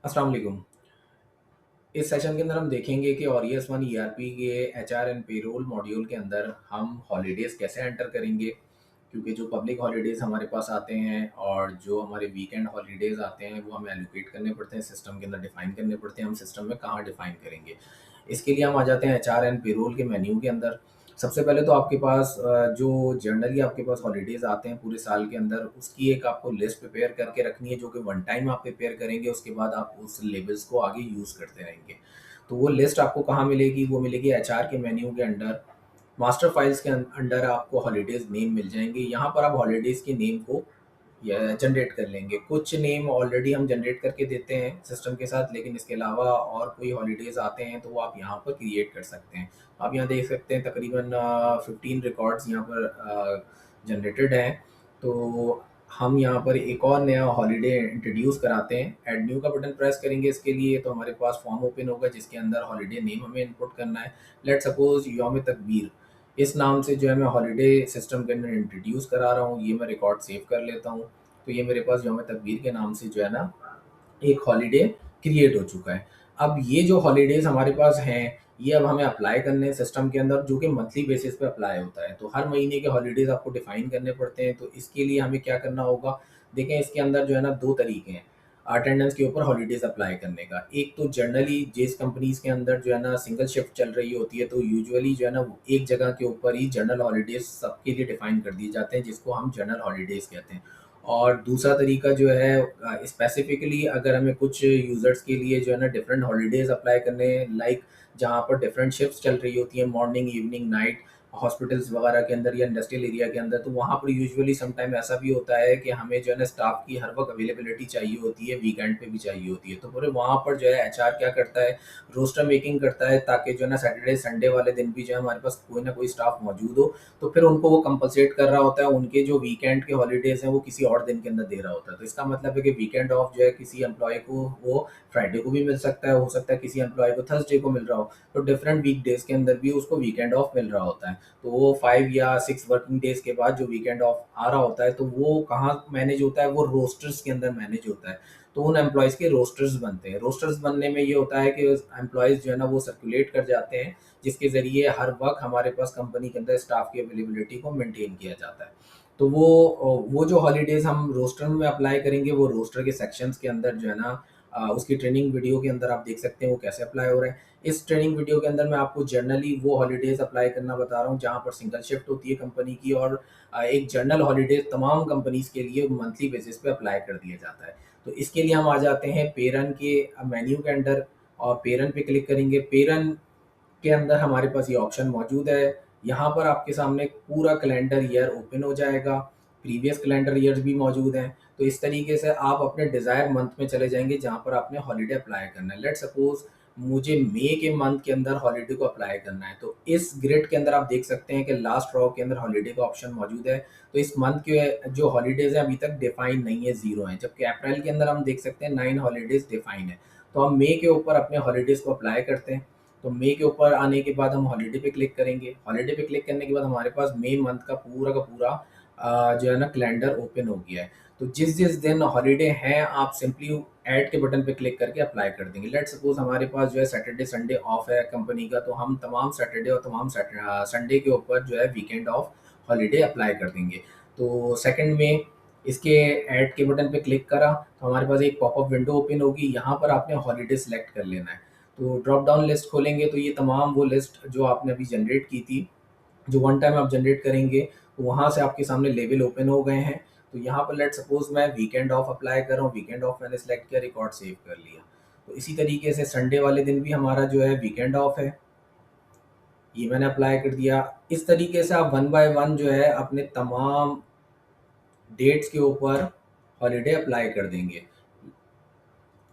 अस्सलाम वालेकुम। इस सेशन के अंदर हम देखेंगे कि ऑरियस वन ईआरपी के एचआर एंड पेरोल मॉड्यूल के अंदर हम हॉलीडेज़ कैसे एंटर करेंगे, क्योंकि जो पब्लिक हॉलीडेज़ हमारे पास आते हैं और जो हमारे वीकेंड हॉलीडेज़ आते हैं वो हमें एलोकेट करने पड़ते हैं, सिस्टम के अंदर डिफाइन करने पड़ते हैं। हम सिस्टम में कहाँ डिफाइन करेंगे, इसके लिए हम आ जाते हैं एचआर एंड पेरोल के मेन्यू के अंदर। सबसे पहले तो आपके पास जो जनरली आपके पास हॉलीडेज़ आते हैं पूरे साल के अंदर, उसकी एक आपको लिस्ट प्रिपेयर करके रखनी है, जो कि वन टाइम आप प्रिपेयर करेंगे, उसके बाद आप उस लेबल्स को आगे यूज़ करते रहेंगे। तो वो लिस्ट आपको कहाँ मिलेगी? वो मिलेगी एचआर के मेन्यू के अंडर। मास्टर फाइल्स के अंडर आपको हॉलीडेज़ नेम मिल जाएँगे। यहाँ पर आप हॉलीडेज़ के नेम को या जनरेट कर लेंगे। कुछ नेम ऑलरेडी हम जनरेट करके देते हैं सिस्टम के साथ, लेकिन इसके अलावा और कोई हॉलीडेज़ आते हैं तो वो आप यहाँ पर क्रिएट कर सकते हैं। आप यहाँ देख सकते हैं तकरीबन 15 रिकॉर्ड्स यहाँ पर जनरेटेड हैं। तो हम यहाँ पर एक और नया हॉलीडे इंट्रोड्यूस कराते हैं। ऐड न्यू का बटन प्रेस करेंगे इसके लिए, तो हमारे पास फॉर्म ओपन होगा जिसके अंदर हॉलीडे नेम हमें इनपुट करना है। लेट सपोज़ यौम तकबीर, इस नाम से जो है मैं हॉलीडे सिस्टम के अंदर इंट्रोड्यूस करा रहा हूँ। ये मैं रिकॉर्ड सेव कर लेता हूँ। तो ये मेरे पास यौम तकबीर के नाम से जो है ना एक हॉलीडे क्रिएट हो चुका है। अब ये जो हॉलीडेज़ हमारे पास हैं, ये अब हमें अप्लाई करने हैं सिस्टम के अंदर, जो कि मंथली बेसिस पे अप्लाई होता है। तो हर महीने के हॉलीडेज़ आपको डिफ़ाइन करने पड़ते हैं। तो इसके लिए हमें क्या करना होगा? देखें, इसके अंदर जो है ना 2 तरीके हैं अटेंडेंस के ऊपर हॉलीडेज़ अप्लाई करने का। एक तो जनरली जिस कंपनीज़ के अंदर जो है ना सिंगल शिफ्ट चल रही होती है, तो यूजुअली जो है ना वो एक जगह के ऊपर ही जनरल हॉलीडेज़ सबके लिए डिफ़ाइन कर दिए जाते हैं, जिसको हम जनरल हॉलीडेज़ कहते हैं। और दूसरा तरीका जो है स्पेसिफिकली अगर हमें कुछ यूज़र्स के लिए जो है ना डिफरेंट हॉलीडेज़ अप्लाई करने हैं, लाइक जहाँ पर डिफरेंट शिफ्ट्स चल रही होती हैं, मॉर्निंग, इवनिंग, नाइट, हॉस्पिटल्स वगैरह के अंदर या इंडस्ट्रियल एरिया के अंदर, तो वहाँ पर यूजुअली सम टाइम ऐसा भी होता है कि हमें जो है ना स्टाफ की हर वक्त अवेलेबिलिटी चाहिए होती है, वीकेंड पे भी चाहिए होती है। तो पूरे वहाँ पर जो है एचआर क्या करता है, रोस्टर मेकिंग करता है, ताकि जो है ना सैटरडे संडे वाले दिन भी जो है हमारे पास कोई ना कोई स्टाफ मौजूद हो। तो फिर उनको वो कंपनसेट कर रहा होता है, उनके जो वीकेंड के हॉलीडेज़ हैं वो किसी और दिन के अंदर दे रहा होता है। तो इसका मतलब है कि वीकेंड ऑफ जो है किसी एम्प्लॉय को वो फ्राइडे को भी मिल सकता है, हो सकता है किसी एम्प्लॉय को थर्सडे को मिल रहा हो। तो डिफरेंट वीकडेज़ के अंदर भी उसको वीकेंड ऑफ मिल रहा होता है। तो वो 5 या 6 वर्किंग डेज़ के बाद जो वीकेंड ऑफ आ रहा होता है, तो वो कहाँ मैनेज होता है? वो रोस्टर्स के अंदर मैनेज होता है। तो उन एम्प्लॉइज़ के रोस्टर्स बनते हैं। रोस्टर्स बनने में ये होता है कि एम्प्लॉइज़ जो है ना वो सर्कुलेट कर जाते हैं, जिसके ज़रिए हर वक़्त हमारे पास कंपनी के अंदर स्टाफ की अवेलेबिलिटी को मेंटेन किया जाता है। तो वो जो हॉलीडेज़ हम रोस्टर में अप्लाई करेंगे, वो रोस्टर के सेक्शंस के अंदर जो है ना उसकी ट्रेनिंग वीडियो के अंदर आप देख सकते हैं वो कैसे अप्लाई हो रहा है। इस ट्रेनिंग वीडियो के अंदर मैं आपको जनरली वो हॉलीडेज़ अप्लाई करना बता रहा हूँ जहाँ पर सिंगल शिफ्ट होती है कंपनी की, और एक जनरल हॉलीडेज़ तमाम कंपनीज़ के लिए मंथली बेसिस पे अप्लाई कर दिया जाता है। तो इसके लिए हम आ जाते हैं पेरन के मेन्यू के अंदर, और पेरन पे क्लिक करेंगे। पेरन के अंदर हमारे पास ये ऑप्शन मौजूद है। यहाँ पर आपके सामने पूरा कैलेंडर ईयर ओपन हो जाएगा, प्रीवियस कैलेंडर ईयर्स भी मौजूद हैं। तो इस तरीके से आप अपने डिज़ायर मंथ में चले जाएँगे जहाँ पर आपने हॉलिडे अप्लाई करना है। लेट्स सपोज़ मुझे मई के मंथ के अंदर हॉलिडे को अप्लाई करना है, तो इस ग्रिड के अंदर आप देख सकते हैं कि लास्ट रो के अंदर हॉलिडे का ऑप्शन मौजूद है। तो इस मंथ के जो हॉलिडेज़ हैं अभी तक डिफाइन नहीं है, 0 हैं, जबकि अप्रैल के अंदर हम देख सकते हैं 9 हॉलिडेज़ डिफाइन है। तो हम मई के ऊपर अपने हॉलिडेज़ को अप्लाई करते हैं। तो मई के ऊपर आने के बाद हम हॉलिडे पे क्लिक करेंगे। हॉलिडे पे क्लिक करने के बाद हमारे पास मई मंथ का पूरा जो है ना कैलेंडर ओपन हो गया है। तो जिस-जिस दिन हॉलिडे हैं आप सिंपली ऐड के बटन पे क्लिक करके अप्लाई कर देंगे। लेट्स सपोज़ हमारे पास जो है सैटरडे संडे ऑफ है कंपनी का, तो हम तमाम सैटरडे और तमाम संडे के ऊपर जो है वीकेंड ऑफ हॉलिडे अप्लाई कर देंगे। तो सेकंड में इसके ऐड के बटन पे क्लिक करा, तो हमारे पास एक पॉपअप विंडो ओपन होगी। यहाँ पर आपने हॉलिडे सेलेक्ट कर लेना है। तो ड्रॉप डाउन लिस्ट खोलेंगे तो ये तमाम वो लिस्ट जो आपने अभी जनरेट की थी, जो वन टाइम आप जनरेट करेंगे, तो वहाँ से आपके सामने लेवल ओपन हो गए हैं। तो यहाँ पर लेट्स सपोज़ मैं वीकेंड ऑफ अप्लाई कर रहा हूँ, वीकेंड ऑफ मैंने सेलेक्ट किया, रिकॉर्ड सेव कर लिया। तो इसी तरीके से संडे वाले दिन भी हमारा जो है वीकेंड ऑफ है, ये मैंने अप्लाई कर दिया। इस तरीके से आप वन बाय वन जो है अपने तमाम डेट्स के ऊपर हॉलिडे अप्लाई कर देंगे।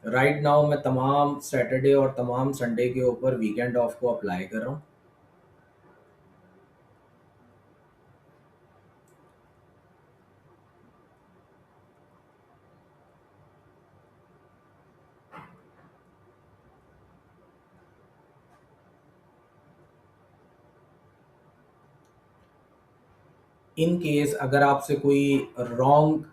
राइट नाउ मैं तमाम सैटरडे और तमाम संडे के ऊपर वीकेंड ऑफ को अप्लाई कर रहा हूँ। इन केस अगर आपसे कोई रॉन्ग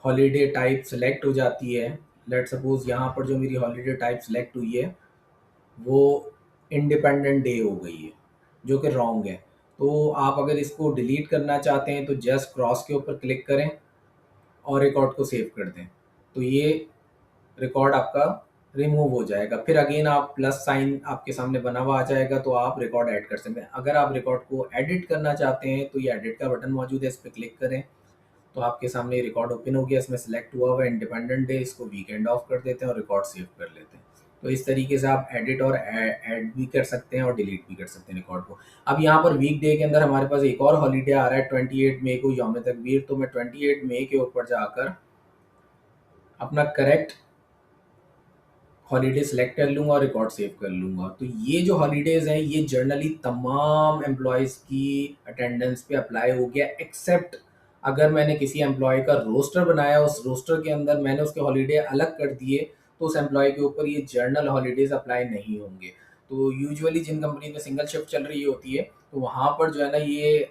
हॉलिडे टाइप सेलेक्ट हो जाती है, लेट सपोज यहाँ पर जो मेरी हॉलीडे टाइप सेलेक्ट हुई है वो इंडिपेंडेंट डे हो गई है, जो कि रॉन्ग है। तो आप अगर इसको डिलीट करना चाहते हैं तो जस्ट क्रॉस के ऊपर क्लिक करें और रिकॉर्ड को सेव कर दें, तो ये रिकॉर्ड आपका रिमूव हो जाएगा। फिर अगेन आप प्लस साइन आपके सामने बना हुआ आ जाएगा, तो आप रिकॉर्ड ऐड कर सकते हैं। अगर आप रिकॉर्ड को एडिट करना चाहते हैं तो ये एडिट का बटन मौजूद है, इस पर क्लिक करें तो आपके सामने रिकॉर्ड ओपन हो गया। इसमें सेलेक्ट हुआ हुआ इंडिपेंडेंट डे, इसको वीकेंड ऑफ कर देते हैं और रिकॉर्ड सेव कर लेते हैं। तो इस तरीके से आप एडिट और ऐड भी कर सकते हैं और डिलीट भी कर सकते हैं रिकॉर्ड को। अब यहाँ पर वीक डे के अंदर हमारे पास एक और हॉलीडे आ रहा है 28 मई को, यौम तकबीर। तो मैं 28 मई के ऊपर जाकर अपना करेक्ट हॉलीडे सेलेक्ट कर लूँगा और रिकॉर्ड सेव कर लूँगा। तो ये जो हॉलीडेज़ हैं ये जनरली तमाम एम्प्लॉयज़ की अटेंडेंस पे अप्लाई हो गया, एक्सेप्ट अगर मैंने किसी एम्प्लॉय का रोस्टर बनाया, उस रोस्टर के अंदर मैंने उसके हॉलीडे अलग कर दिए, तो उस एम्प्लॉय के ऊपर ये जर्नल हॉलीडेज़ अप्लाई नहीं होंगे। तो यूजुअली जिन कंपनी में सिंगल शिफ्ट चल रही होती है, तो वहाँ पर जो है ना ये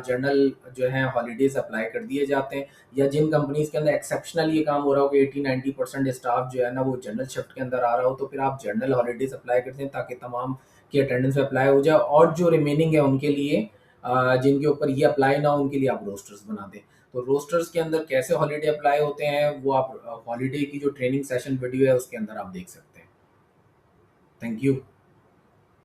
जर्नल जो है हॉलीडेज़ अप्लाई कर दिए जाते हैं। या जिन कंपनीज के अंदर एक्सेप्शनल ये काम हो रहा हो कि 80-90% स्टाफ जो है ना वो जनरल शिफ्ट के अंदर आ रहा हो, तो फिर आप जनरल हॉलीडेज अप्लाई करते हैं ताकि तमाम की अटेंडेंस में अप्लाई हो जाए। और जो रिमेनिंग है उनके लिए जिनके ऊपर ये अप्लाई ना हो उनके लिए आप रोस्टर्स बना दें। तो रोस्टर्स के अंदर कैसे हॉलीडे अप्लाई होते हैं वो आप हॉलीडे की जो ट्रेनिंग सेशन वीडियो है उसके अंदर आप देख सकते हैं। Thank you.